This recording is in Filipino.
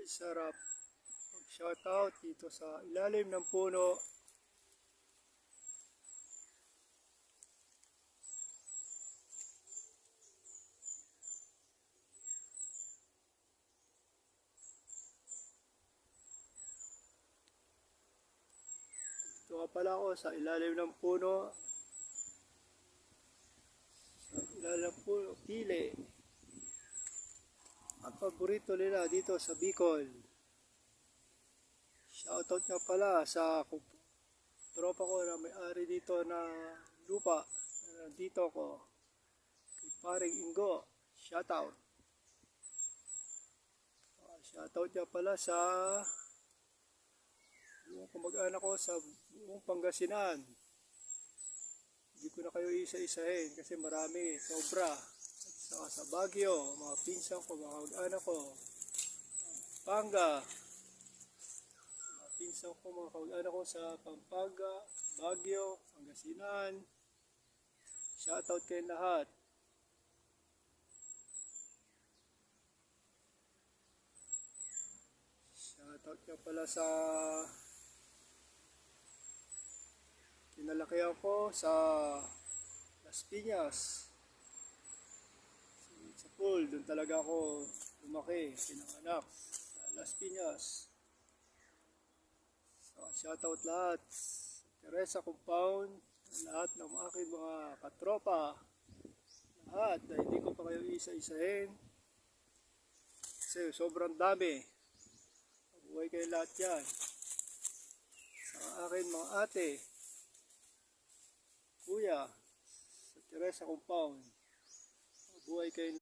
Sarap mag-shoutout dito sa ilalim ng puno. Dito nga pala ako sa ilalim ng puno. Sa ilalim ng puno, pili. Ang paborito nila dito sa Bicol. Shoutout nga pala sa tropa ko na may-ari dito na lupa. Nandito ko. Kay Paring Ingo. Shoutout. Shoutout nga pala sa yung kamag-anak ko sa buong Pangasinan. Hindi ko na kayo isa-isahin kasi marami, sobra. At saka sa Baguio, mga pinsan ko, mga kamag-anak ko. Pampanga. Mga pinsan ko, mga kamag-anak ko sa Pampanga, Baguio, Pangasinan. Shoutout kayo lahat. Shoutout nga pala sa kinalakihan ko sa Las Piñas. Sa pool, doon talaga ako lumaki, pinanganak sa Las Piñas. So, shoutout lahat sa Teresa Compound, lahat ng aking mga katropa, lahat na hindi ko pa kayo isa-isahin kasi sobrang dami. Mabuhay kayo lahat yan. Sa akin mga ate, kuya, sa Teresa Compound. Mabuhay kayo.